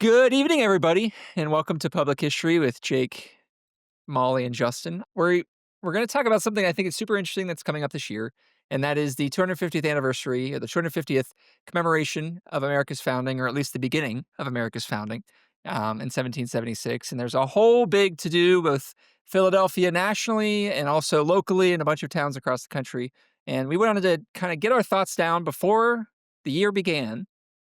Good evening, everybody, and welcome to Public History with Jake, Molly, and Justin. We're going to talk about something I think is super interesting that's coming up this year, and that is the 250th anniversary, or the 250th commemoration of America's founding, or at least the beginning of America's founding, in 1776. And there's a whole big to do, both Philadelphia nationally and also locally, in a bunch of towns across the country. And we wanted to kind of get our thoughts down before the year began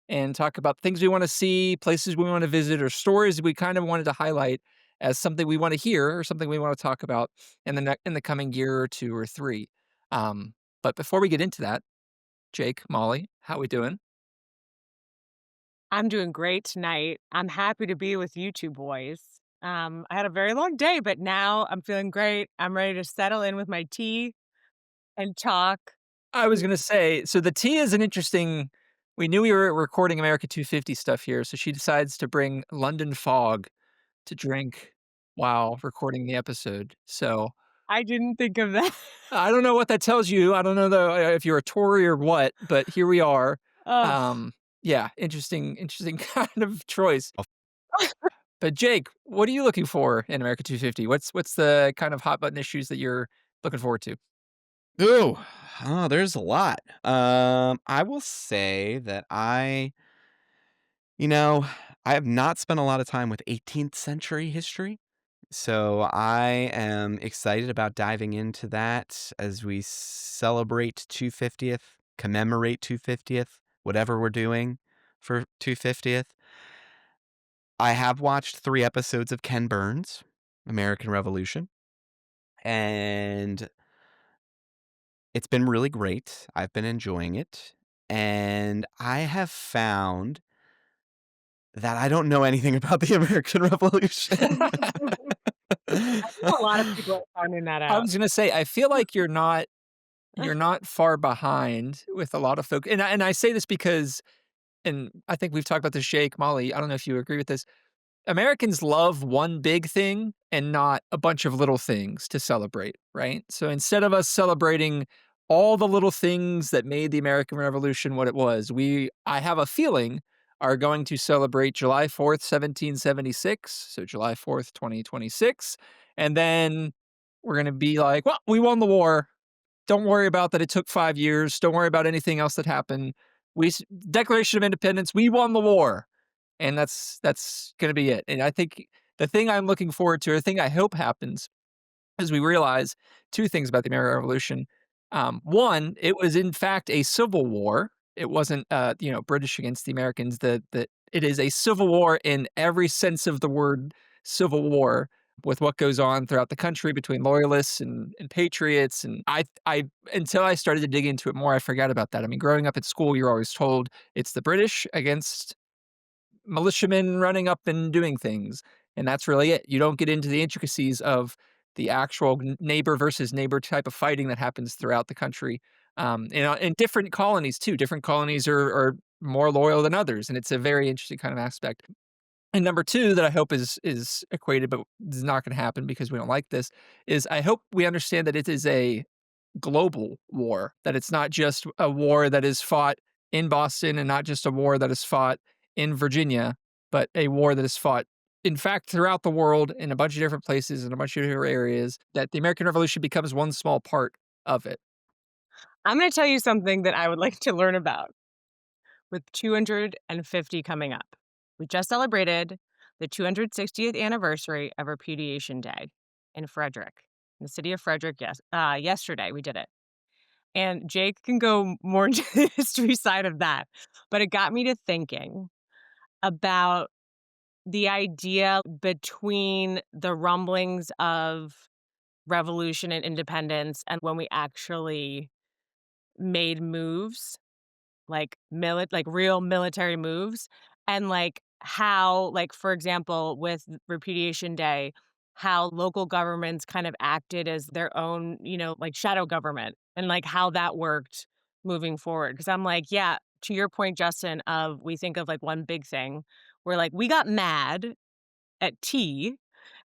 and talk about things we want to see, places we want to visit, or stories we kind of wanted to highlight as something we want to hear or something we want to talk about in the coming year or two or three. But before we get into that, Jake, Molly, how we doing? I'm doing great tonight. I'm happy to be with you 2 boys. I had a very long day, but now I'm feeling great. I'm ready to settle in with my tea and talk. I was gonna say, so the tea is an interesting. We knew we were recording America 250 stuff here, so she decides to bring London Fog to drink while recording the episode. So I didn't think of that. I don't know what that tells you. I don't know though if you're a Tory or what, but here we are. Oh, Um, yeah, interesting kind of choice. But Jake, what are you looking for in America 250? What's the kind of hot button issues that you're looking forward to? Ooh, there's a lot. I will say that you know, I have not spent a lot of time with 18th century history. So I am excited about diving into that as we celebrate 250th, commemorate 250th, whatever we're doing for 250th. I have watched 3 episodes of Ken Burns' American Revolution, and it's been really great. I've been enjoying it, and I have found that I don't know anything about the American Revolution. I think a lot of people are finding that I out. was gonna say, I feel like you're not far behind with a lot of folk, and I say this because, and I think we've talked about this, Jake, Molly. I don't know if you agree with this. Americans love one big thing and not a bunch of little things to celebrate, right? So instead of us celebrating all the little things that made the American Revolution what it was, I have a feeling, are going to celebrate July 4th, 1776, so July 4th, 2026, and then we're going to be like, well, we won the war. Don't worry about that it took 5 years. Don't worry about anything else that happened. Declaration of Independence, we won the war, and that's gonna be it. And I think the thing I'm looking forward to, or the thing I hope happens, is we realize 2 things about the American Revolution. One, it was in fact a civil war. It wasn't, British against the Americans. That it is a civil war in every sense of the word civil war, with what goes on throughout the country between loyalists and patriots. And I until I started to dig into it more, I forgot about that. I mean, growing up at school, you're always told it's the British against militiamen running up and doing things, and that's really it. You don't get into the intricacies of the actual neighbor versus neighbor type of fighting that happens throughout the country, in different colonies too. Different colonies are more loyal than others, and it's a very interesting kind of aspect. And number two, that I hope is equated, but is not going to happen because we don't like this, is I hope we understand that it is a global war, that it's not just a war that is fought in Boston and not just a war that is fought in Virginia, but a war that is fought, in fact, throughout the world in a bunch of different places in a bunch of different areas, that the American Revolution becomes one small part of it. I'm gonna tell you something that I would like to learn about with 250 coming up. We just celebrated the 260th anniversary of Repudiation Day in Frederick, in the city of Frederick. Yes, yesterday we did it. And Jake can go more into the history side of that. But it got me to thinking about the idea between the rumblings of revolution and independence and when we actually made moves, like real military moves, and like how, like, for example, with Repudiation Day, how local governments kind of acted as their own, like shadow government, and like how that worked moving forward. Because I'm like, yeah, to your point, Justin, of we think of like one big thing. We're like, we got mad at tea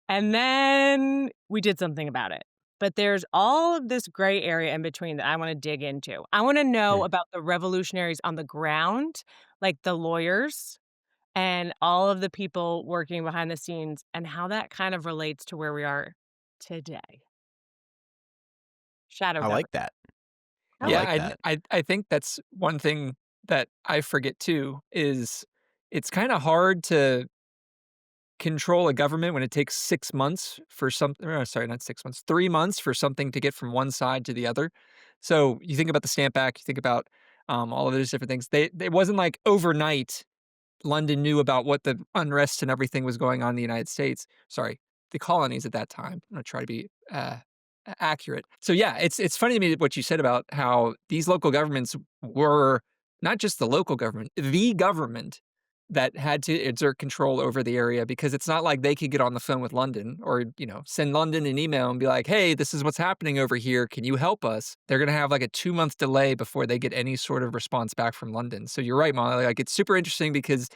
and then we did something about it. But there's all of this gray area in between that I wanna dig into. I wanna know Hmm. about the revolutionaries on the ground, like the lawyers and all of the people working behind the scenes and how that kind of relates to where we are today. Shadow I like government. that. I Oh, Yeah, like and that. I think that's one thing that I forget too is it's kinda hard to control a government when it takes 6 months for sorry, not 6 months, 3 months for something to get from one side to the other. So, you think about the Stamp Act, you think about, all of those different things. It wasn't like overnight London knew about what the unrest and everything was going on in the United States. Sorry, the colonies at that time. I'm gonna try to be accurate. So yeah, it's funny to me what you said about how these local governments were not just the local government, the government that had to exert control over the area because it's not like they could get on the phone with London or, send London an email and be like, "Hey, this is what's happening over here. Can you help us?" They're going to have like a 2-month delay before they get any sort of response back from London. So you're right, Molly. Like it's super interesting because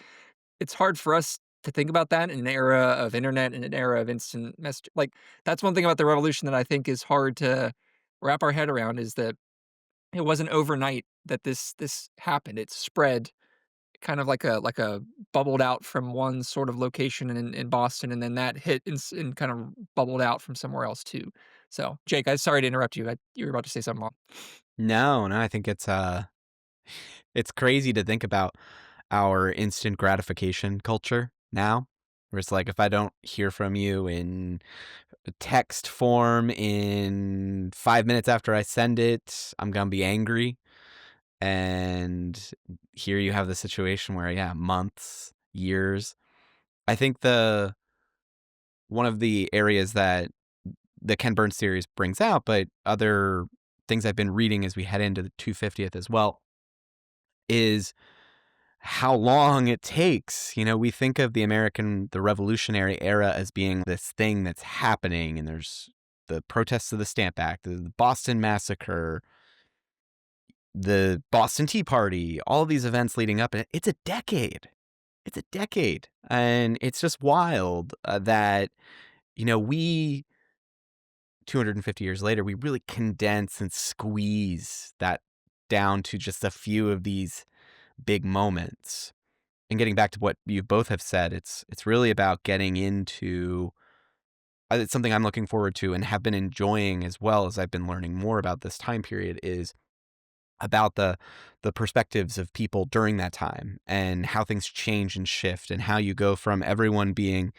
it's hard for us to think about that in an era of internet and an era of instant message. Like that's one thing about the revolution that I think is hard to wrap our head around is that it wasn't overnight that this happened. It spread kind of like a bubbled out from one sort of location in Boston, and then that hit and kind of bubbled out from somewhere else too. So, Jake, I'm sorry to interrupt you. You were about to say something. No, no, I think it's crazy to think about our instant gratification culture now, where it's like if I don't hear from you in a text form in 5 minutes after I send it, I'm gonna be angry. And here you have the situation where, yeah, months, years. I think the one of the areas that the Ken Burns series brings out, but other things I've been reading as we head into the 250th as well, is how long it takes. We think of the Revolutionary era as being this thing that's happening, and there's the protests of the Stamp Act, the Boston Massacre, the Boston Tea Party, all of these events leading up. And it's a decade. It's a decade. And it's just wild that, we 250 years later, we really condense and squeeze that down to just a few of these big moments. And getting back to what you both have said, it's really about getting into it's something I'm looking forward to and have been enjoying as well as I've been learning more about this time period is about the perspectives of people during that time and how things change and shift and how you go from everyone being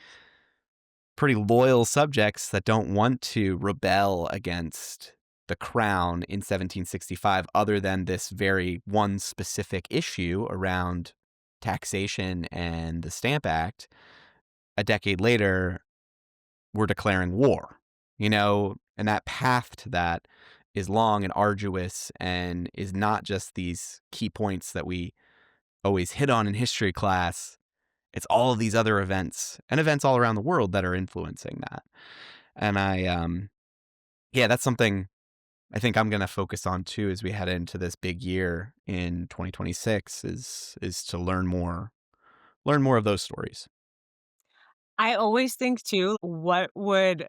pretty loyal subjects that don't want to rebel against the crown in 1765 other than this very one specific issue around taxation and the Stamp Act. A decade later, we're declaring war, and that path to that is long and arduous and is not just these key points that we always hit on in history class. It's all of these other events and events all around the world that are influencing that. And yeah, that's something I think I'm going to focus on too as we head into this big year in 2026 is to learn more of those stories. I always think too, what would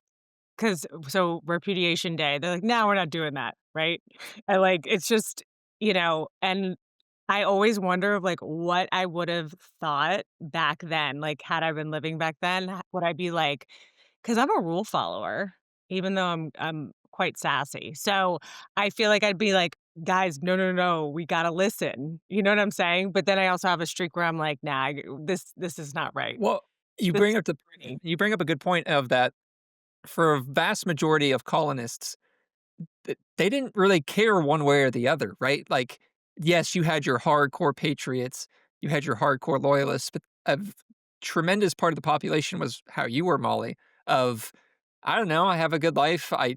'cause so Repudiation Day, they're like, "No, we're not doing that," right? And, like, it's just and I always wonder of, like, what I would've thought back then, like, had I been living back then, would I be like, because 'cause I'm a rule follower, even though I'm quite sassy. So, I feel like I'd be like, "Guys, no, no, no, we gotta listen." You know what I'm saying? But then I also have a streak where I'm like, "Nah, this is not right. Well, you This bring is up the pretty." you bring up a good point of that for a vast majority of colonists they didn't really care one way or the other, right? Like, yes, you had your hardcore patriots, you had your hardcore loyalists, but a tremendous part of the population was how you were, Molly, of I don't know, I have a good life. I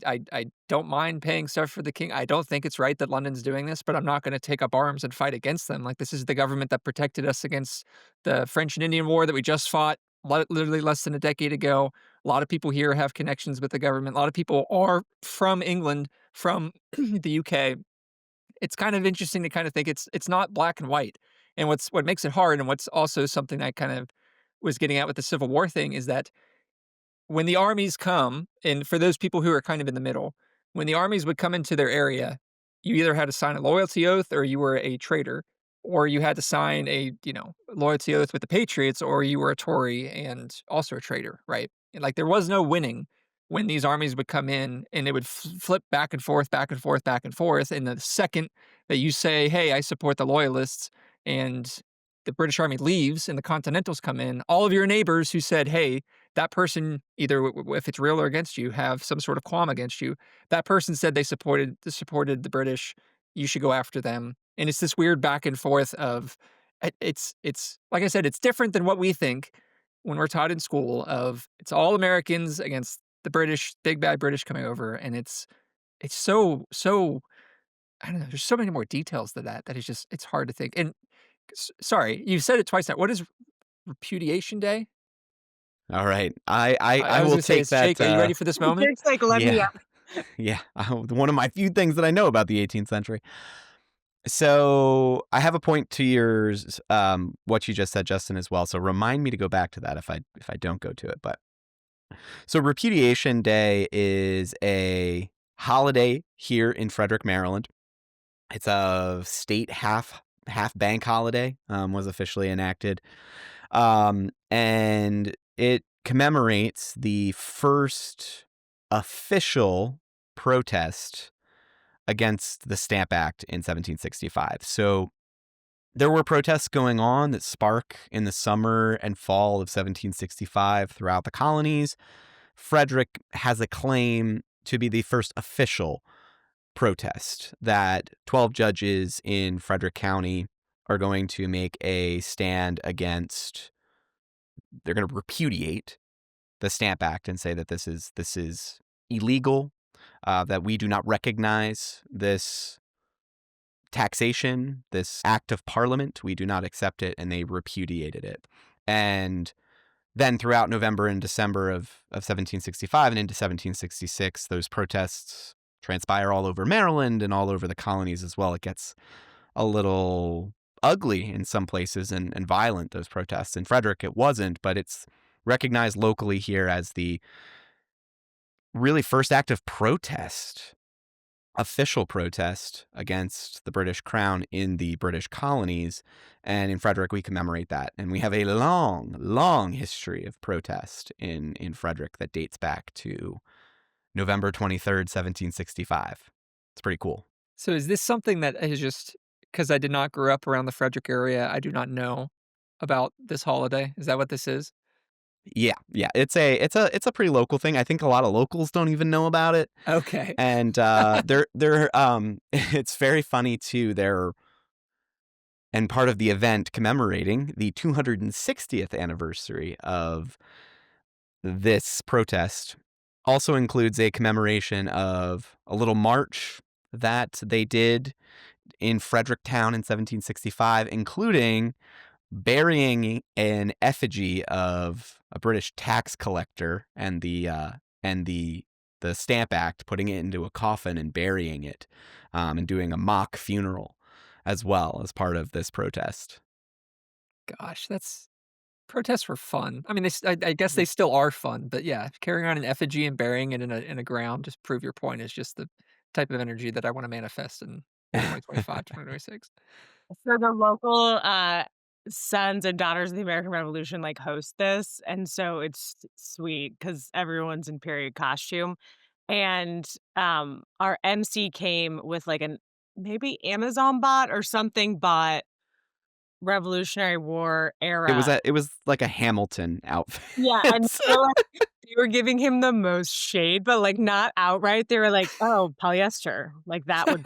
don't mind paying stuff for the king. I don't think it's right that London's doing this, but I'm not going to take up arms and fight against them. Like this is the government that protected us against the French and Indian War that we just fought literally less than a decade ago. A lot of people here have connections with the government. A lot of people are from England, from the UK. It's kind of interesting to kind of think it's not black and white. And what makes it hard, and what's also something I kind of was getting at with the Civil War thing, is that when the armies come, and for those people who are kind of in the middle, when the armies would come into their area, you either had to sign a loyalty oath or you were a traitor. or you had to sign a, loyalty oath with the Patriots, or you were a Tory and also a traitor, right? And, like, there was no winning when these armies would come in, and it would flip back and forth, back and forth, back and forth. And the second that you say, "Hey, I support the loyalists," and the British Army leaves and the Continentals come in, all of your neighbors who said, "Hey," that person, either if it's real or against you, have some sort of qualm against you. That person said they supported the British. You should go after them, and it's this weird back and forth of it's like I said, it's different than what we think when we're taught in school of it's all Americans against the British, big bad British coming over, and it's so I don't know. There's so many more details to that is just it's hard to think. And sorry, you said it twice now. What is Repudiation Day? All right. I I was will gonna say, take is that. Jake, are you ready for this moment? It's like, let me Yeah. up. Yeah. One of my few things that I know about the 18th century. So I have a point to yours, what you just said, Justin, as well. So remind me to go back to that if I don't go to it. But so Repudiation Day is a holiday here in Frederick, Maryland. It's a state half bank holiday. Was officially enacted, and it commemorates the first official protest against the Stamp Act in 1765. So there were protests going on that spark in the summer and fall of 1765 throughout the colonies. Frederick has a claim to be the first official protest that 12 judges in Frederick County are going to make a stand against. They're going to repudiate the Stamp Act and say that this is illegal, that we do not recognize this taxation, this act of parliament. We do not accept it, and they repudiated it. And then throughout November and December of 1765 and into 1766, those protests transpire all over Maryland and all over the colonies as well. It gets a little ugly in some places and violent, those protests. In Frederick, it wasn't, but it's recognized locally here as the really first act of protest, official protest against the British crown in the British colonies. And in Frederick, we commemorate that. And we have a long, long history of protest in Frederick that dates back to November 23rd, 1765. It's pretty cool. So is this something that is just because I did not grow up around the Frederick area, I do not know about this holiday? Is that what this is? Yeah, yeah. It's a pretty local thing. I think a lot of locals don't even know about it. Okay. And they're it's very funny too. They're and part of the event commemorating the 260th anniversary of this protest also includes a commemoration of a little march that they did in Fredericktown in 1765, including burying an effigy of a British tax collector and the Stamp Act, putting it into a coffin and burying it, and doing a mock funeral as well as part of this protest. Gosh, that's protests were fun. I mean, I guess they still are fun, but yeah, carrying around an effigy and burying it in a ground, just prove your point, is just the type of energy that I wanna manifest in 2025, 2026. So the local, sons and daughters of the American Revolution, like, host this, and so it's sweet because everyone's in period costume, and, our MC came with, like, an maybe Amazon bot or something bot, Revolutionary War It was era. like a Hamilton outfit. Yeah, and they were giving him the most shade, but, like, not outright. They were like, "Oh, polyester." Like, that would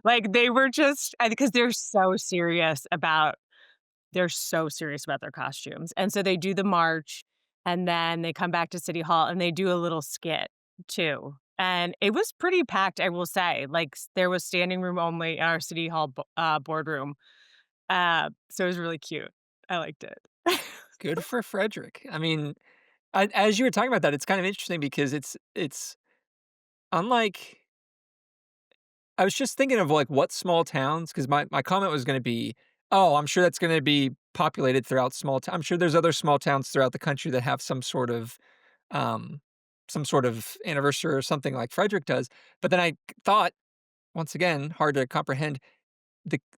like, they were just because they're so serious about their costumes, and so they do the march, and then they come back to City Hall, and they do a little skit too, and it was pretty packed, I will say, like, there was standing room only in our City Hall boardroom, so it was really cute. I liked it. Good for Frederick. I mean, as you were talking about that, it's kind of interesting because it's unlike I was just thinking of, like, what small towns, because my comment was gonna be, "Oh, I'm sure that's gonna be populated throughout I'm sure there's other small towns throughout the country that have um, some sort of anniversary or something like Frederick does." But then I thought, once again, hard to comprehend,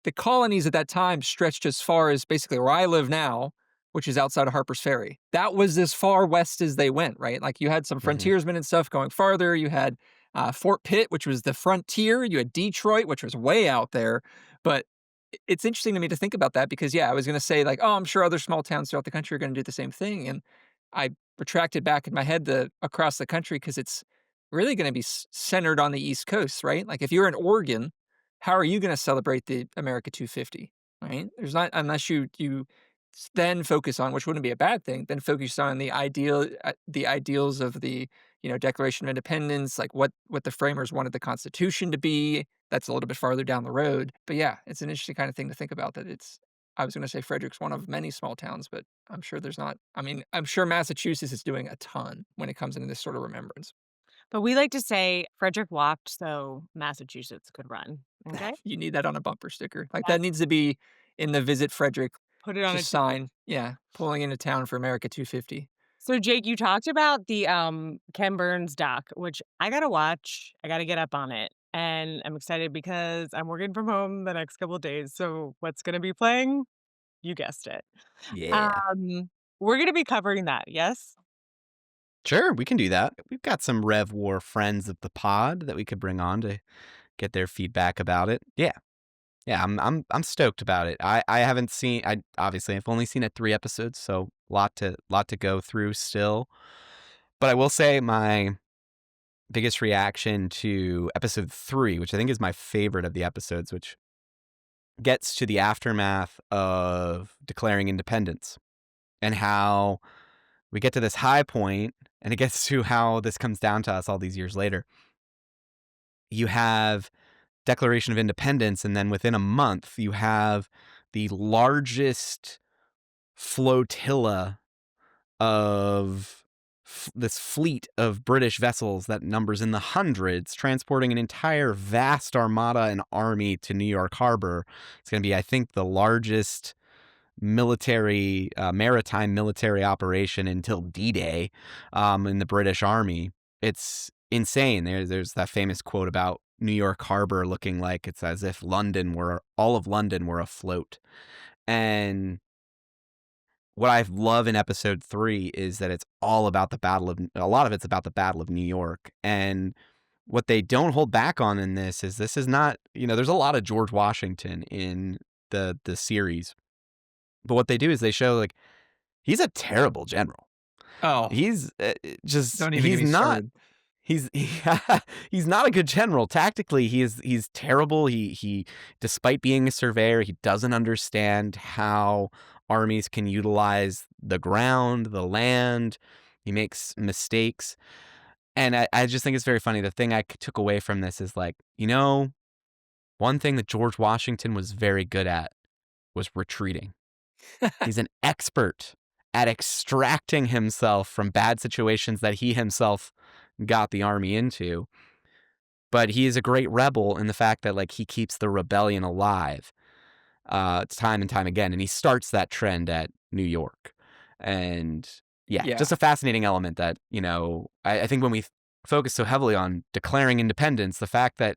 the colonies at that time stretched as far as basically where I live now, which is outside of Harper's Ferry. That was as far west as they went, right? Like you had some Hmm. frontiersmen and stuff going farther. You had Fort Pitt, which was the frontier. You had Detroit, which was way out there. But it's interesting to me to think about that because, yeah, I was going to say, like, oh, I'm sure other small towns throughout the country are going to do the same thing. And I retracted back in my head the across the country because it's really going to be centered on the East Coast, right? Like if you're in Oregon, how are you going to celebrate the America 250, right? There's not, unless you then focus on, which wouldn't be a bad thing, then focus on the ideals of the, Declaration of Independence, like what the framers wanted the Constitution to be. That's a little bit farther down the road. But yeah, it's an interesting kind of thing to think about that I was going to say Frederick's one of many small towns, but I'm sure there's not. I mean, I'm sure Massachusetts is doing a ton when it comes into this sort of remembrance. But we like to say Frederick walked so Massachusetts could run. Okay? You need that on a bumper sticker. Like that That's needs to be in the Visit Frederick put it on a just sign. Yeah, pulling into town for America 250. So, Jake, you talked about the, Ken Burns doc, which I gotta watch. I gotta get up on it, and I'm excited because I'm working from home the next couple of days, so what's gonna be playing? You guessed it. Yeah. Um, we're gonna be covering that, yes? Sure, we can do that. We've got some Rev War friends of the pod that we could bring on to get their feedback about it. Yeah. Yeah, I'm stoked about it. I haven't seen I obviously I've only seen it 3 episodes, so lot to go through still. But I will say my biggest reaction to episode 3, which I think is my favorite of the episodes, which gets to the aftermath of declaring independence and how we get to this high point and it gets to how this comes down to us all these years later. You have Declaration of Independence, and then within a month, you have the largest flotilla of this fleet of British vessels that numbers in the hundreds, transporting an entire vast armada and army to New York Harbor. It's going to be, I think, the largest maritime military operation until D-Day in the British Army. It's insane. There's that famous quote about New York Harbor looking like it's as if all of London were afloat. And what I love in episode 3 is that it's all about a lot of it's about the Battle of New York. And what they don't hold back on in this is not, there's a lot of George Washington in the series. But what they do is they show like he's a terrible general. Oh, He's just don't even get he's me not started. he's he's not a good general. Tactically, he's terrible. He despite being a surveyor, he doesn't understand how armies can utilize the ground, the land. He makes mistakes. And I just think it's very funny. The thing I took away from this is like, one thing that George Washington was very good at was retreating. He's an expert at extracting himself from bad situations that he himself got the army into. But he is a great rebel in the fact that like he keeps the rebellion alive time and time again. And he starts that trend at New York. And yeah, Yeah. just a fascinating element that, I think when we focus so heavily on declaring independence, the fact that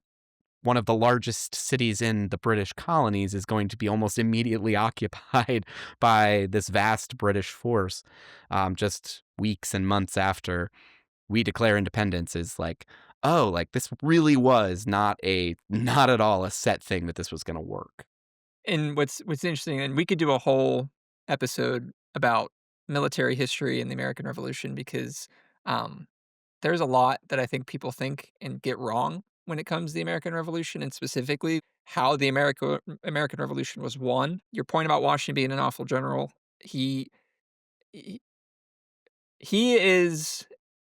one of the largest cities in the British colonies is going to be almost immediately occupied by this vast British force just weeks and months after we declare independence is like, oh, like this really was not at all a set thing that this was going to work. And what's interesting, and we could do a whole episode about military history and the American Revolution because um, there's a lot that I think people think and get wrong when it comes to the American Revolution and specifically how the American Revolution was won. Your point about Washington being an awful general, he he, he is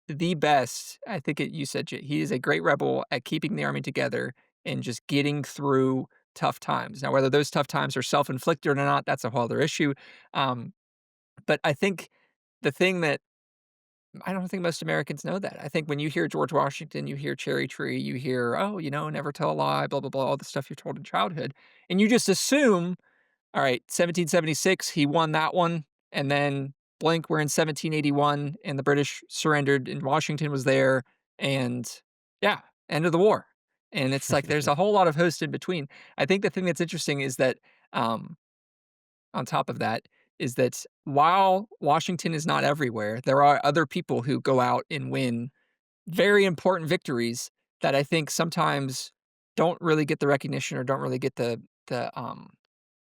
the best. I think you said he is a great rebel at keeping the army together and just getting through tough times. Now, whether those tough times are self-inflicted or not, that's a whole other issue. Um, but I think the thing that I don't think most Americans know that. I think when you hear George Washington, you hear Cherry Tree, you hear, oh, never tell a lie, blah, blah, blah, all the stuff you're told in childhood. And you just assume, all right, 1776, he won that one. And then blink, we're in 1781 and the British surrendered and Washington was there. And yeah, end of the war. And it's like there's a whole lot of host in between. I think the thing that's interesting is that, um, on top of that, is that while Washington is not everywhere, there are other people who go out and win very important victories that I think sometimes don't really get the recognition or don't really get the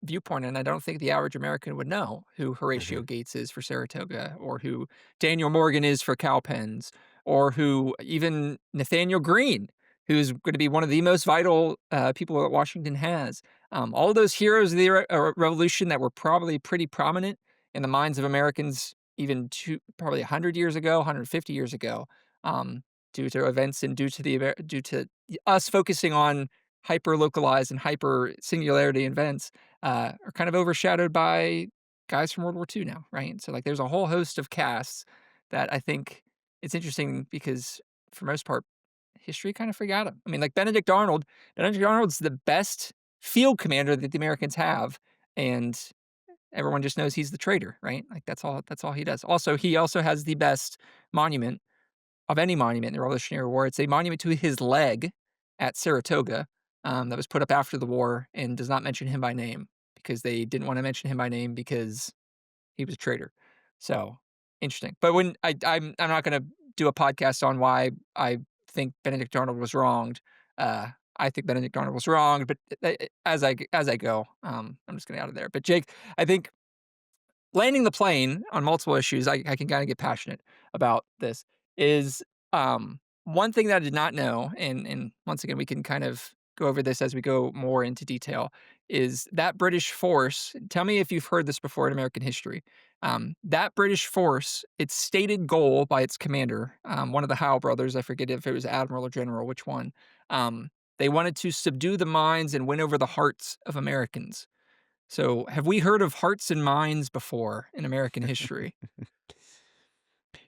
viewpoint, and I don't think the average American would know who Horatio Mhm. Gates is for Saratoga, or who Daniel Morgan is for Cowpens, or who even Nathaniel Greene, who's going to be one of the most vital people that Washington has. All of those heroes of the Revolution that were probably pretty prominent in the minds of Americans even probably 100 years ago, 150 years ago. Um, Due to events and due to us focusing on hyper localized and hyper singularity events, are kind of overshadowed by guys from World War II now, right? So like there's a whole host of casts that I think it's interesting because for most part, history kind of forgot him. I mean, like Benedict Arnold. Benedict Arnold's the best field commander that the Americans have, and everyone just knows he's the traitor, right? Like that's all he does. Also, he also has the best monument of any monument in the Revolutionary War. It's a monument to his leg at Saratoga, that was put up after the war and does not mention him by name because they didn't want to mention him by name because he was a traitor. So interesting. But when I'm not going to do a podcast on why I think Benedict Arnold was wronged. I think Benedict Arnold was wronged, but as I go, I'm just going to out of there. But Jake, I think landing the plane on multiple issues, I can kind of get passionate about this, is one thing that I did not know, and once again, we can kind of go over this as we go more into detail, is that British force. Tell me if you've heard this before in American history. That British force, its stated goal by its commander, one of the Howe brothers, I forget if it was admiral or general, which one, they wanted to subdue the minds and win over the hearts of Americans. So, have we heard of hearts and minds before in American history?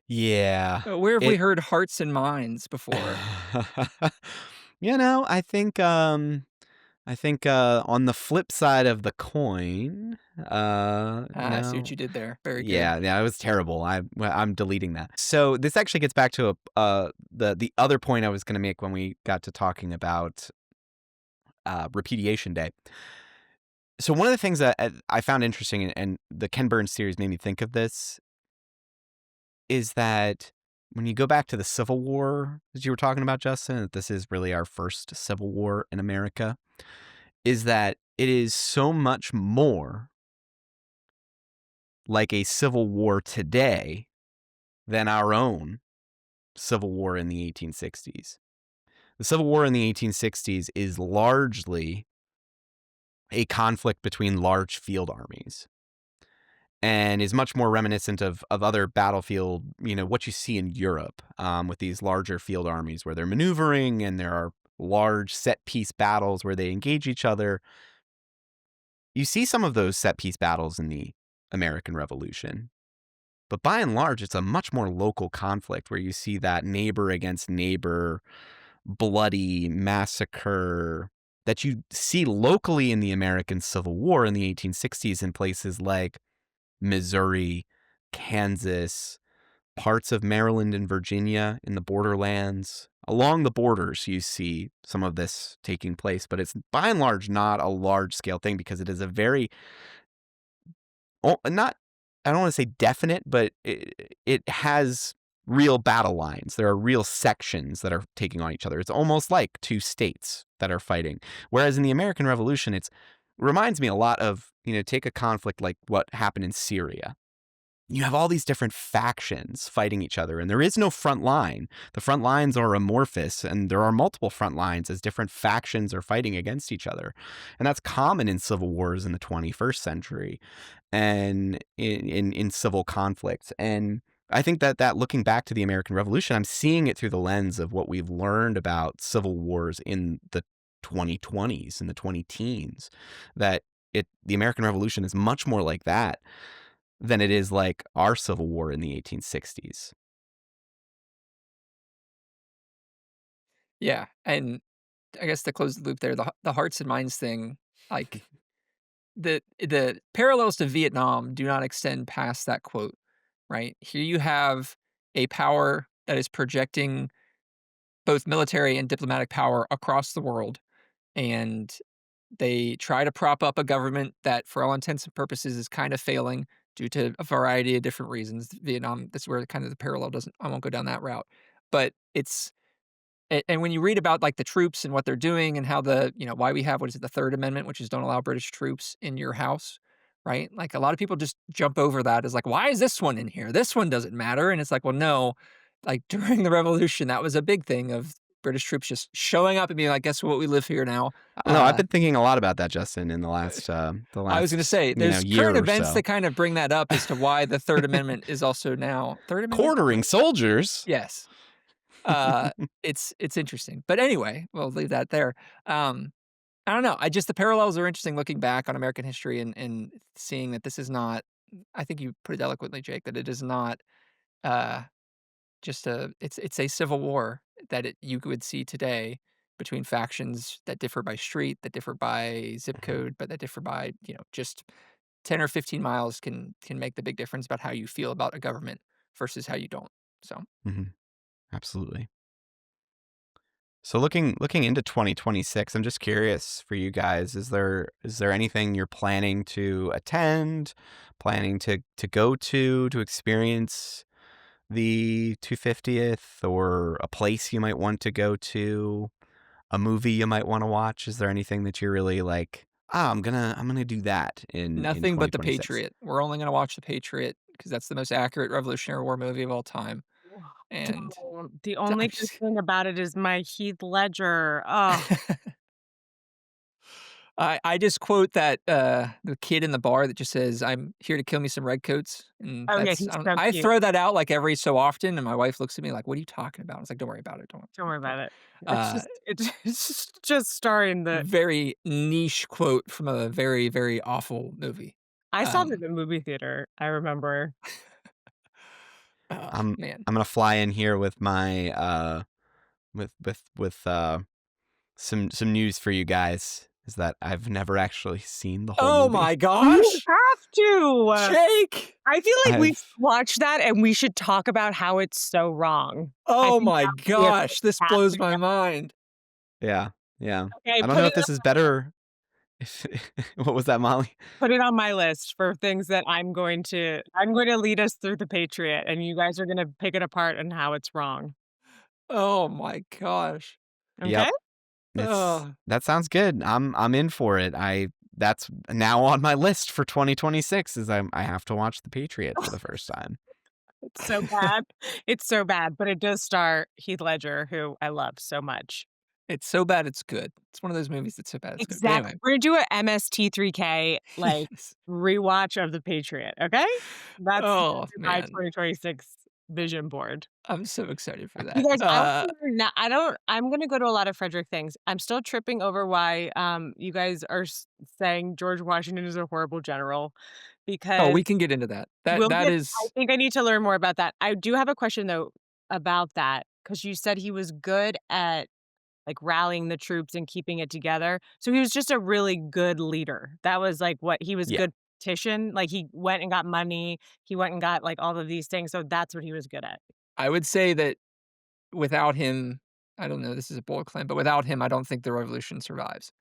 Yeah. Where have we It heard hearts and minds before? I think on the flip side of the coin, Ah, I see what you did there. Very good. yeah, it was terrible. I'm deleting that. So this actually gets back to the other point I was going to make when we got to talking about Repudiation Day. So one of the things that I found interesting, and the Ken Burns series made me think of this, is that when you go back to the Civil War, as you were talking about, Justin, that this is really our first Civil War in America, is that it is so much more like a Civil War today than our own Civil War in the 1860s. The Civil War in the 1860s is largely a conflict between large field armies and is much more reminiscent of other battlefield, what you see in Europe, with these larger field armies where they're maneuvering and there are large set piece battles where they engage each other. You see some of those set piece battles in the American Revolution, but by and large, it's a much more local conflict where you see that neighbor against neighbor, bloody massacre that you see locally in the American Civil War in the 1860s in places like Missouri, Kansas, parts of Maryland and Virginia in the borderlands. Along the borders, you see some of this taking place, but it's by and large not a large scale thing because it is a very, not, I don't want to say definite, but it has real battle lines. There are real sections that are taking on each other. It's almost like two states that are fighting. Whereas in the American Revolution, it reminds me a lot of, take a conflict like what happened in Syria. You have all these different factions fighting each other, and there is no front line. The front lines are amorphous, and there are multiple front lines as different factions are fighting against each other. And that's common in civil wars in the 21st century and in civil conflicts. And I think that looking back to the American Revolution, I'm seeing it through the lens of what we've learned about civil wars in the 2020s and the 20 teens, that the American Revolution is much more like that than it is like our Civil War in the 1860s. Yeah, and I guess to close the loop there, the hearts and minds thing, like the parallels to Vietnam do not extend past that quote, right? Here you have a power that is projecting both military and diplomatic power across the world, and they try to prop up a government that, for all intents and purposes, is kind of failing due to a variety of different reasons. Vietnam, that's where kind of the parallel doesn't. I won't go down that route, but it's and when you read about like the troops and what they're doing and how why we have what is it, the Third Amendment, which is don't allow British troops in your house, right? Like a lot of people just jump over that as like, why is this one in here? This one doesn't matter. And it's like, well, no, like during the revolution, that was a big thing of British troops just showing up and being like, guess what? We live here now. I don't know. I've been thinking a lot about that, Justin, in the I was going to last say, there's year current or events so. that kind of bring that up as to why the Third Amendment is also now Third Amendment. Quartering soldiers. Yes. Uh, it's interesting. But anyway, we'll leave that there. I don't know. The parallels are interesting looking back on American history and seeing that this is not, I think you put it eloquently, Jake, that it is not uh just it's a civil war that you would see today between factions that differ by street, that differ by zip Mhm, code, but that differ by, just 10 or 15 miles can make the big difference about how you feel about a government versus how you don't. So mhm, absolutely. So looking into 2026, I'm just curious for you guys, is there anything you're planning to attend, planning to go to experience the 250th, or a place you might want to go to, a movie you might want to watch? Is there anything that you're really like, "Ah, I'm gonna do that in nothing but The 2026?" Patriot. We're only gonna watch The Patriot because that's the most accurate Revolutionary War movie of all time. And Don't. The I'm only good just thing about it is my Heath Ledger. Oh, I just quote that, the kid in the bar that just says, "I'm here to kill me some redcoats," and oh yeah, that's he's so I cute. throw that out, like, every so often, and my wife looks at me like, "What are you talking about?" I was like, "Don't worry about it, don't Don't worry worry about about it. it." It's just starring the. Very niche quote from a very, very awful movie. I saw it at Um, the movie theater, I remember. oh, I'm man. I'm gonna fly in here with my with some news for you guys, is that I've never actually seen the whole Oh movie. my You gosh! have to! Jake! I feel like we should I've watch that and we should talk about how it's so wrong. I Oh think my that would be a gosh, this blows fantastic my mind. Yeah, yeah. okay, I don't know if this is better if what was that, Molly? put it on my list for things that I'm going to lead us through The Patriot, and you guys are gonna pick it apart and how it's wrong. Oh my gosh. Okay? Yep. Oh. That sounds good. I'm in for it. That's now on my list for 2026, is I have to watch The Patriot for the first time. It's so bad. It's so bad, but it does star Heath Ledger, who I love so much. It's so bad it's good. It's one of those movies that's so bad it's good. But Exactly. anyway. We're gonna do a MST3K, like, Yes. rewatch of The Patriot, okay? That's gonna Oh, be my man. 2026 vision board. I'm so excited for You that. guys, I'm gonna go to a lot of Frederick things. I'm still tripping over why, you guys are saying George Washington is a horrible general Oh, because we can get into that. we'll That get I is think I need to learn more about that. I do have a question, though, about that because you said he was good at, like, rallying the troops and keeping it together. So he was just a really good leader. That was, like, what he was Yeah. good politician, like, he went and got money, he went and got, like, all of these things, so that's what he was good at. I would say that without him, I don't know, this is a bold claim, but without him, I don't think the revolution survives.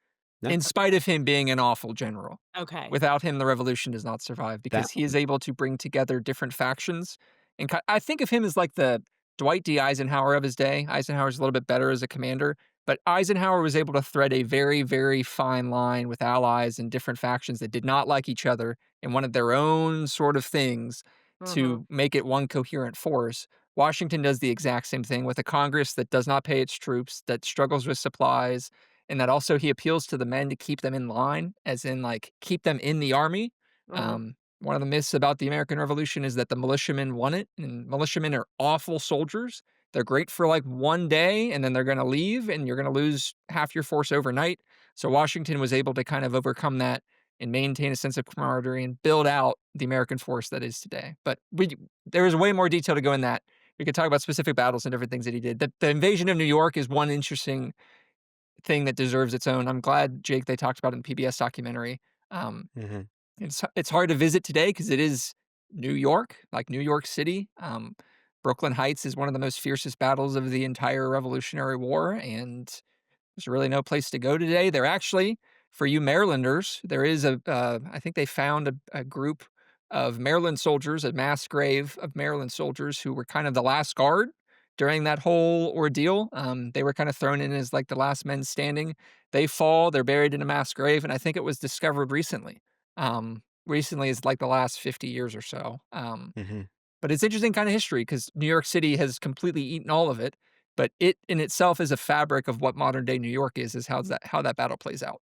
No, In spite of him being an awful general. Okay. Without him, the revolution does not survive that because he is able to bring together different factions. And I think of him as like the Dwight D. Eisenhower of his day. Eisenhower's a little bit better as a commander, but Eisenhower was able to thread a very, very fine line with allies and different factions that did not like each other and wanted their own sort of things Mhm. to make it one coherent force. Washington does the exact same thing with a Congress that does not pay its troops, that struggles with supplies, and that also he appeals to the men to keep them in line, as in, like, keep them in the army. Mhm. One of the myths about the American Revolution is that the militiamen won it, and militiamen are awful soldiers. They're great for, like, one day, and then they're gonna leave, and you're gonna lose half your force overnight. So Washington was able to kind of overcome that and maintain a sense of camaraderie and build out the American force that is today. But there is way more detail to go in that. We could talk about specific battles and different things that he did. The invasion of New York is one interesting thing that deserves its own. I'm glad, Jake, they talked about it in the PBS documentary. Um, Mhm. it's hard to visit today because it is New York, like New York City. Brooklyn Heights is one of the most fiercest battles of the entire Revolutionary War, and there's really no place to go today. There actually, for you Marylanders, there is I think they found a group of Maryland soldiers, a mass grave of Maryland soldiers who were kind of the last guard during that whole ordeal. They were kind of thrown in as like the last men standing. They fall, they're buried in a mass grave, and I think it was discovered recently. Recently is like the last 50 years or so. Mhm. But it's interesting kind of history because New York City has completely eaten all of it, but it in itself is a fabric of what modern day New York is how that battle plays out.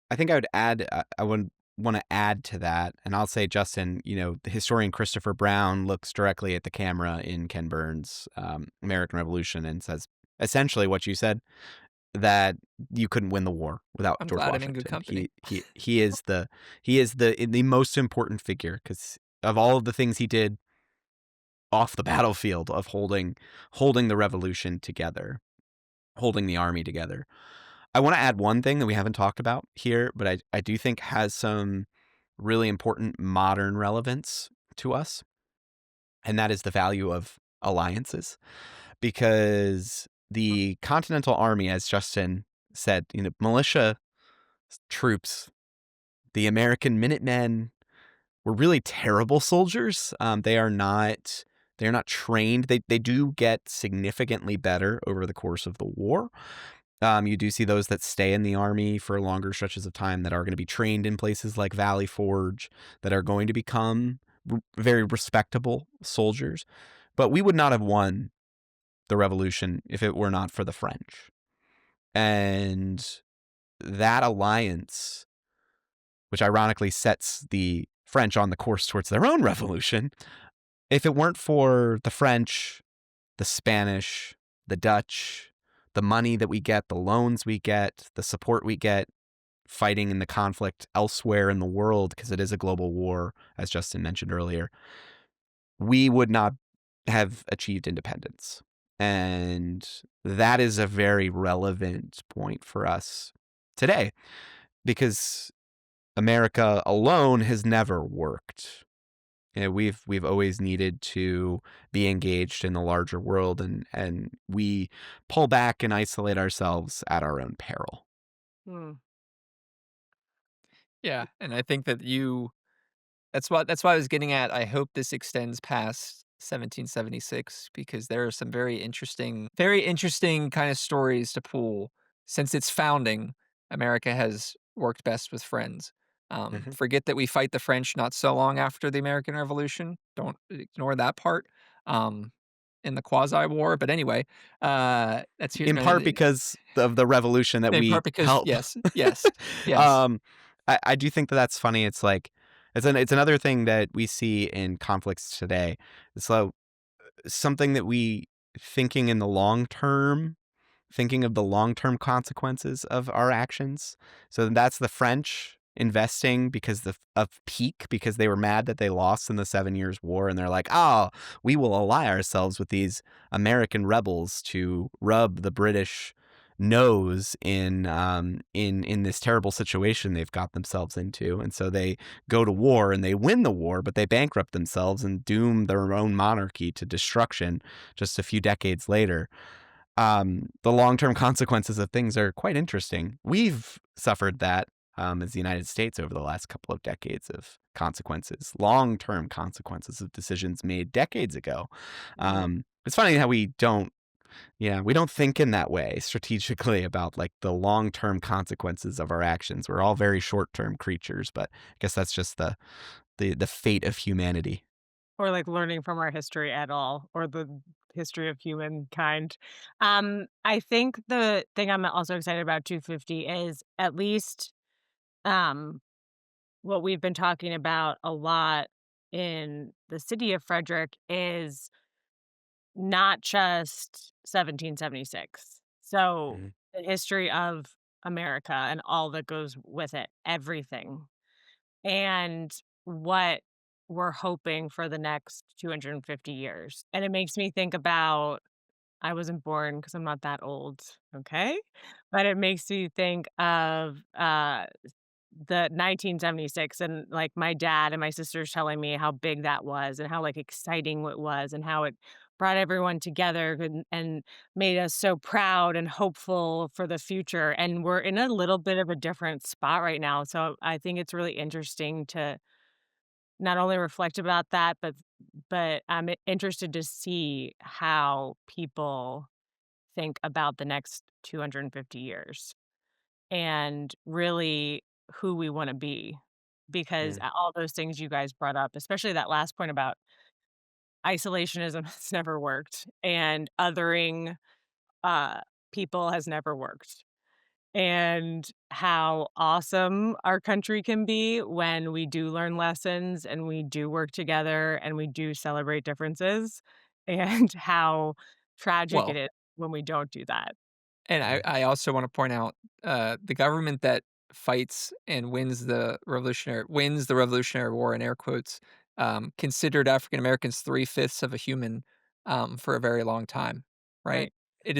I think I would add, I would want to add to that, and I'll say, Justin, the historian Christopher Brown looks directly at the camera in Ken Burns' American Revolution and says essentially what you said, that you couldn't win the war without I'm George glad I'm in good Washington. company. He is the most important figure because of all of the things he did off the battlefield of holding the revolution together, holding the army together. I want to add one thing that we haven't talked about here, but I do think has some really important modern relevance to us, and that is the value of alliances. Because the Continental Army, as Justin said, militia troops, the American Minutemen were really terrible soldiers. They're not trained. They do get significantly better over the course of the war. You do see those that stay in the army for longer stretches of time that are going to be trained in places like Valley Forge, that are going to become very respectable soldiers. But we would not have won the revolution if it were not for the French. And that alliance, which ironically sets the French on the course towards their own revolution, if it weren't for the French, the Spanish, the Dutch, the money that we get, the loans we get, the support we get fighting in the conflict elsewhere in the world, because it is a global war, as Justin mentioned earlier, we would not have achieved independence. And that is a very relevant point for us today, because America alone has never worked. We've always needed to be engaged in the larger world, and we pull back and isolate ourselves at our own peril. Hmm. Yeah, and I think that that's why I was getting at. I hope this extends past 1776 because there are some very interesting kind of stories to pull. Since its founding, America has worked best with friends. Mhm. Forget that we fight the French not so long after the American Revolution. Don't ignore that part. Um, in the quasi war, but anyway, that's here. In part because of the revolution that In we part because help. yes, yes, yes. um, I do think that that's funny. It's like it's another thing that we see in conflicts today. So something that we thinking in the long term, thinking of the long-term consequences of our actions. So that's the French investing of pique, because they were mad that they lost in the 7 Years' War, and they're like, "Oh, we will ally ourselves with these American rebels to rub the British nose in this terrible situation they've got themselves into." And so they go to war and they win the war, but they bankrupt themselves and doom their own monarchy to destruction just a few decades later. The long-term consequences of things are quite interesting. We've suffered that as the United States over the last couple of decades of consequences, long-term consequences of decisions made decades ago. Mhm. It's funny how we don't think in that way strategically about like the long-term consequences of our actions. We're all very short-term creatures, but I guess that's just the fate of humanity. Or like learning from our history at all, or the history of humankind. I think the thing I'm also excited about 250 is at least um what we've been talking about a lot in the city of Frederick is not just 1776. So Mhm. the history of America and all that goes with it, everything. And what we're hoping for the next 250 years. And it makes me think about I wasn't born because I'm not that old, okay? But it makes me think of the 1976, and, like, my dad and my sisters telling me how big that was and how, like, exciting it was and how it brought everyone together and made us so proud and hopeful for the future, and we're in a little bit of a different spot right now, so I think it's really interesting to not only reflect about that, but I'm interested to see how people think about the next 250 years and really who we wanna be, because Mm. all those things you guys brought up, especially that last point about isolationism has never worked, and othering, uh, people has never worked, and how awesome our country can be when we do learn lessons, and we do work together, and we do celebrate differences, and how tragic it Well, is when we don't do that. and I Mm. I also wanna point out, the government that fights and wins the Revolutionary War, in air quotes, considered African Americans 3/5 of a human, for a very long time, right? Right. It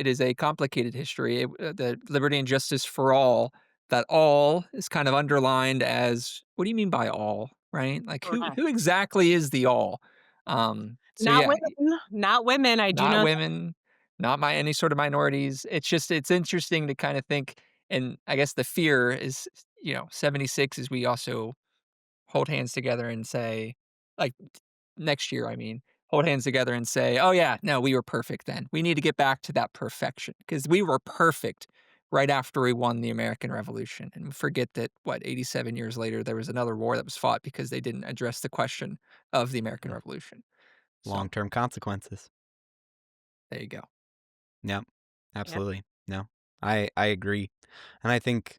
is a complicated history. The liberty and justice for all, that all is kind of underlined as, what do you mean by all, right? Like, who Correct. who exactly is the all? So Not yeah, women, not women, I do not know that. women, not any sort of minorities. It's interesting to kinda think, and I guess the fear is, 76 is we also hold hands together and say, like, next year, I mean, hold hands together and say, "Oh, yeah, no, we were perfect then. We need to get back to that perfection because we were perfect right after we won the American Revolution," and forget that, 87 years later, there was another war that was fought because they didn't address the question of the American Mm. Revolution. So, Long-term consequences. there you go. Yep. Yep. Absolutely. No, I agree. And I think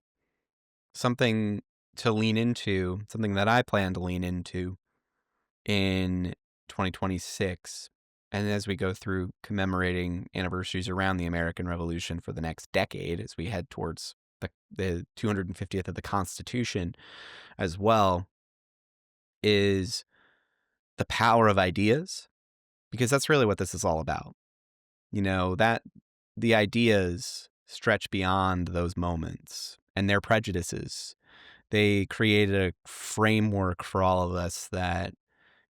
something to lean into, something that I plan to lean into in 2026, and as we go through commemorating anniversaries around the American Revolution for the next decade, as we head towards the 250th of the Constitution as well, is the power of ideas, because that's really what this is all about. That the ideas stretch beyond those moments and their prejudices. They created a framework for all of us that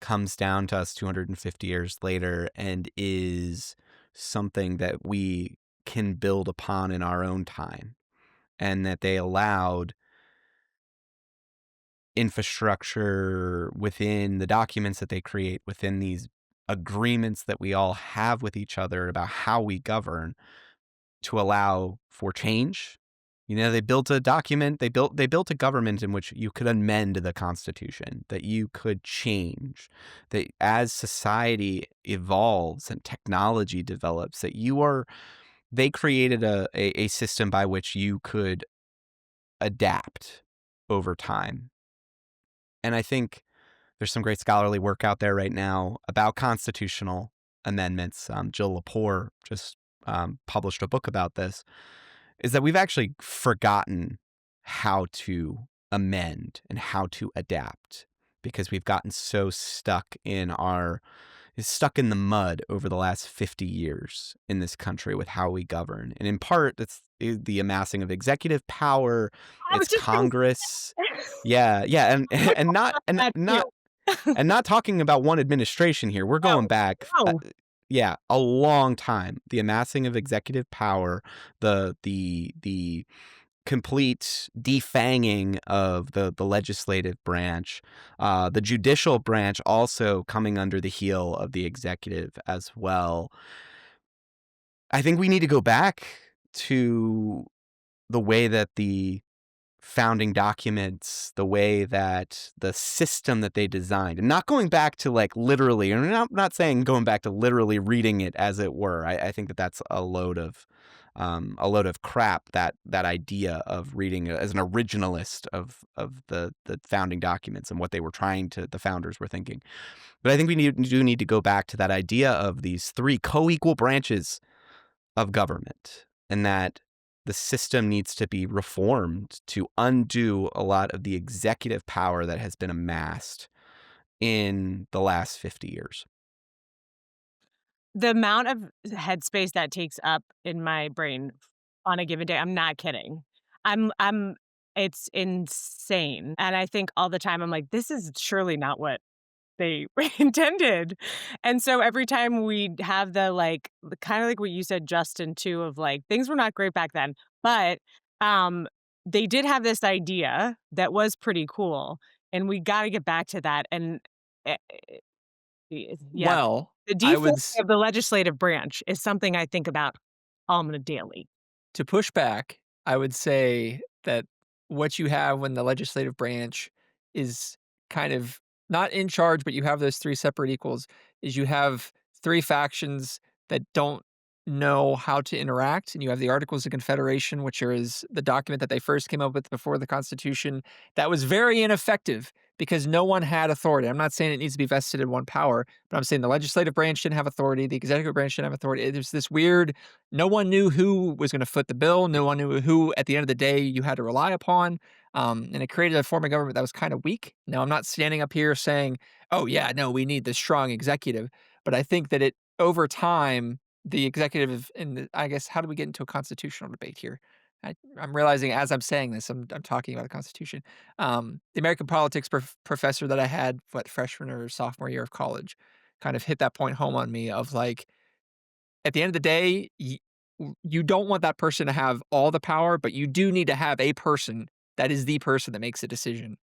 comes down to us 250 years later and is something that we can build upon in our own time, and that they allowed infrastructure within the documents that they create, within these agreements that we all have with each other about how we govern, to allow for change. They built a document, they built a government in which you could amend the Constitution, that you could change, that as society evolves and technology develops, they created a system by which you could adapt over time. And I think there's some great scholarly work out there right now about constitutional amendments. Jill Lepore just published a book about this, is that we've actually forgotten how to amend and how to adapt, because we've gotten so stuck in the mud over the last 50 years in this country with how we govern. And in part, it's the amassing of executive power, I was it's just gonna Congress. say Yeah, yeah, and we're and not talking and about that too. not talking about one administration here. We're going No, back, no. yeah, a long time. The amassing of executive power, the complete defanging of the legislative branch, the judicial branch also coming under the heel of the executive as well. I think we need to go back to the way that the founding documents, the way that the system that they designed, and not going back to like literally, and I'm not saying going back to literally reading it as it were. I think that that's a load of crap. That idea of reading it as an originalist of the founding documents and what the founders were thinking. But I think do need to go back to that idea of these three co-equal branches of government, and that the system needs to be reformed to undo a lot of the executive power that has been amassed in the last 50 years. The amount of headspace that takes up in my brain on a given day, I'm not kidding. I'm It's insane, and I think all the time, I'm like, "This is surely not what they intended." And so every time we have the kinda like what you said, Justin, too, of, like, things were not great back then, but, um, they did have this idea that was pretty cool, and we gotta get back to that, and, eh yeah, Well, the I defund would s of the legislative branch is something I think about on a daily. to push back, I would say that what you have when the legislative branch is kind of not in charge, but you have those 3 separate equals, is you have 3 factions that don't know how to interact, and you have the Articles of Confederation, which is the document that they first came up with before the Constitution, that was very ineffective because no one had authority. I'm not saying it needs to be vested in one power, but I'm saying the legislative branch didn't have authority, the executive branch didn't have authority. There's this weird no one knew who was going to foot the bill. No one knew who, at the end of the day, you had to rely upon. And it created a form of government that was kind of weak. Now, I'm not standing up here saying, oh, yeah, no, we need this strong executive. But I think that over time, the executive, I guess, how do we get into a constitutional debate here? I'm realizing as I'm saying this, I'm talking about the Constitution. The American politics professor that I had, freshman or sophomore year of college, kind of hit that point home on me of like, at the end of the day, you don't want that person to have all the power, but you do need to have a person that is the person that makes a decision.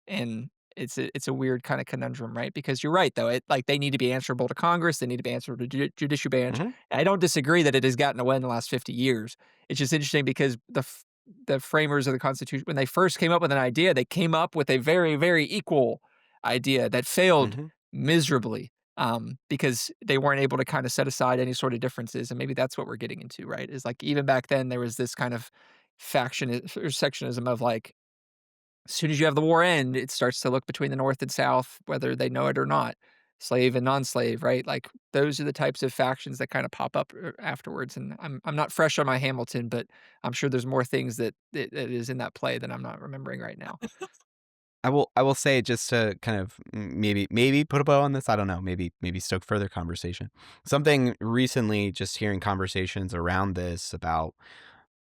And it's a weird kind of conundrum, right? Because you're right, though. Like they need to be answerable to Congress, they need to be answerable to judicial branch. Mhm, I don't disagree that it has gotten away in the last 50 years. It's just interesting because the framers of the Constitution, when they first came up with an idea, they came up with a very, very equal idea that failed mhm, miserably because they weren't able to kind of set aside any sort of differences. And maybe that's what we're getting into, right? Is like even back then there was this kind of faction or sectionism of like, as soon as you have the war end, it starts to look between the North and South, whether they know it or not, slave and non-slave, right? Like those are the types of factions that kind of pop up afterwards. And I'm not fresh on my Hamilton, but I'm sure there's more things that is in that play that I'm not remembering right now. I will say just to kind of maybe put a bow on this, I don't know, maybe stoke further conversation. Something recently, just hearing conversations around this about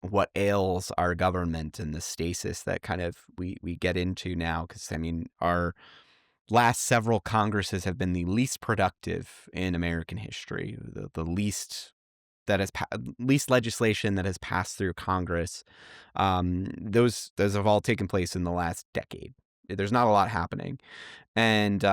what ails our government and the stasis that kind of we get into now, because I mean, our last several Congresses have been the least productive in American history, the least that has least legislation that has passed through Congress. Those have all taken place in the last decade. There's not a lot happening, and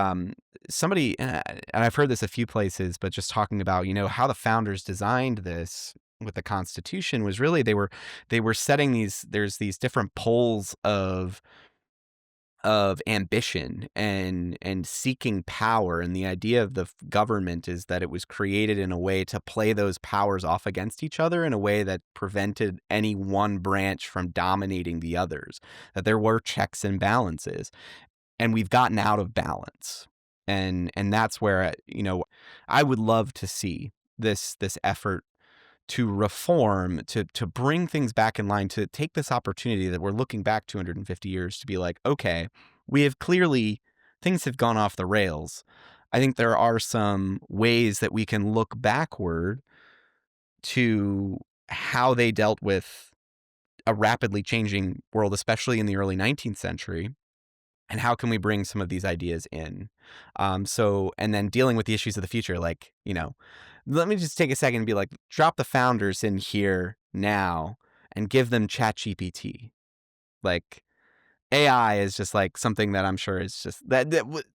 somebody and I've heard this a few places, but just talking about how the founders designed this with the Constitution was really they were setting there's these different poles of ambition and seeking power, and the idea of the government is that it was created in a way to play those powers off against each other in a way that prevented any one branch from dominating the others, that there were checks and balances, and we've gotten out of balance, and that's where I would love to see this effort to reform, to bring things back in line, to take this opportunity that we're looking back 250 years to be like, okay, we have clearly things have gone off the rails. I think there are some ways that we can look backward to how they dealt with a rapidly changing world, especially in the early 19th century, and how can we bring some of these ideas in? And then dealing with the issues of the future, like, let me just take a second and be like, drop the founders in here now and give them ChatGPT. Like, AI is just like something that I'm sure is just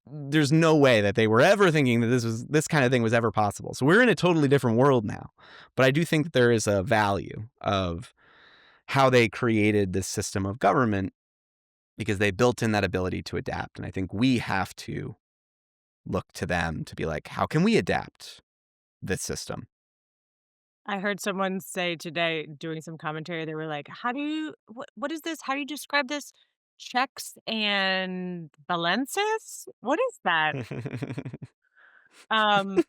there's no way that they were ever thinking that this kind of thing was ever possible. So we're in a totally different world now. But I do think that there is a value of how they created this system of government because they built in that ability to adapt. And I think we have to look to them to be like, how can we adapt this system? I heard someone say today doing some commentary, they were like, "How do you what is this? How do you describe this? Checks and balances? What is that?" Um,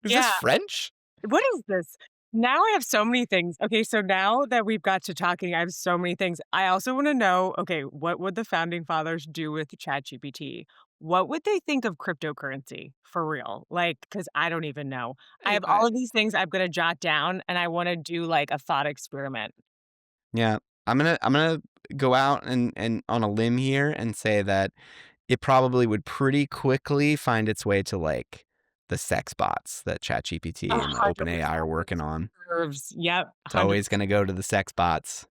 Is this yeah. French? What is this? Now I have so many things. Okay, so now that we've got to talking, I have so many things. I also want to know, okay, what would the founding fathers do with ChatGPT? What would they think of cryptocurrency for real? Like, because I don't even know. I I, have I all of these things I'm going to jot down and I want to do like a thought experiment. Yeah. I'm gonna go out and on a limb here and say that it probably would pretty quickly find its way to like the sex bots that ChatGPT and 100% OpenAI are working on. curves. Yep, It's always 100%. gonna go to the sex bots.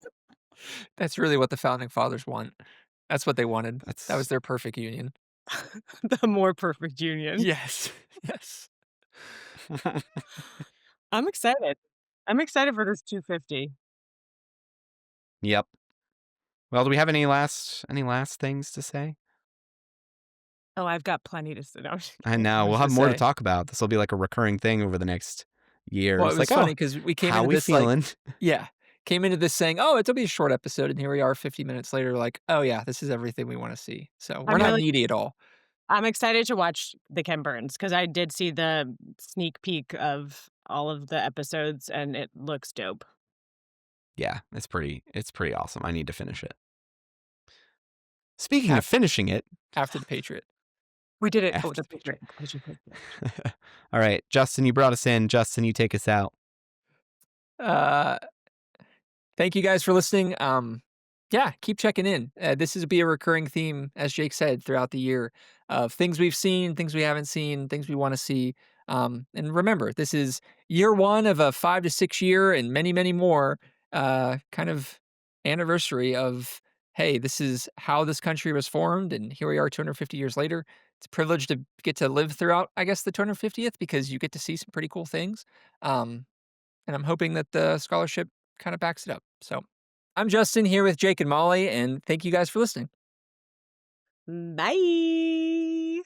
That's really what the founding fathers want. That's what they wanted. That was That's their perfect union. The more perfect union. Yes. Yes. I'm excited. I'm excited for this 250. Yep. Well, do we have any last things to say? Oh, I've got plenty to sit down. I I know was we'll gonna have more to say. talk about. This will be like a recurring thing over the next year. Well, it It's was like, funny oh, because we came how into we this like feeling? yeah, came into this saying, "Oh, it'll be a short episode," and here we are 50 minutes later like, "Oh, yeah, this is everything we wanna see." So, we're I'm not really needy at all. I'm excited to watch the Ken Burns because I did see the sneak peek of all of the episodes, and it looks dope. Yeah, it's pretty awesome. I need to finish it. Speaking of Af finishing it, after The Patriot. We did it. Oh, after the the picture. Patriot. All right, Justin, you brought us in. Justin, you take us out. Uh Thank you guys for listening. Yeah, keep checking in. This is be a recurring theme, as Jake said, throughout the year of things we've seen, things we haven't seen, things we want to see. And remember, this is year one of a 5 to 6 year and many, many more kind of anniversary of, hey, this is how this country was formed. And here we are 250 years later. It's a privilege to get to live throughout, I guess, the 250th because you get to see some pretty cool things. Um, and I'm hoping that the scholarship kind of backs it up. So I'm Justin here with Jake and Molly, and thank you guys for listening. Bye.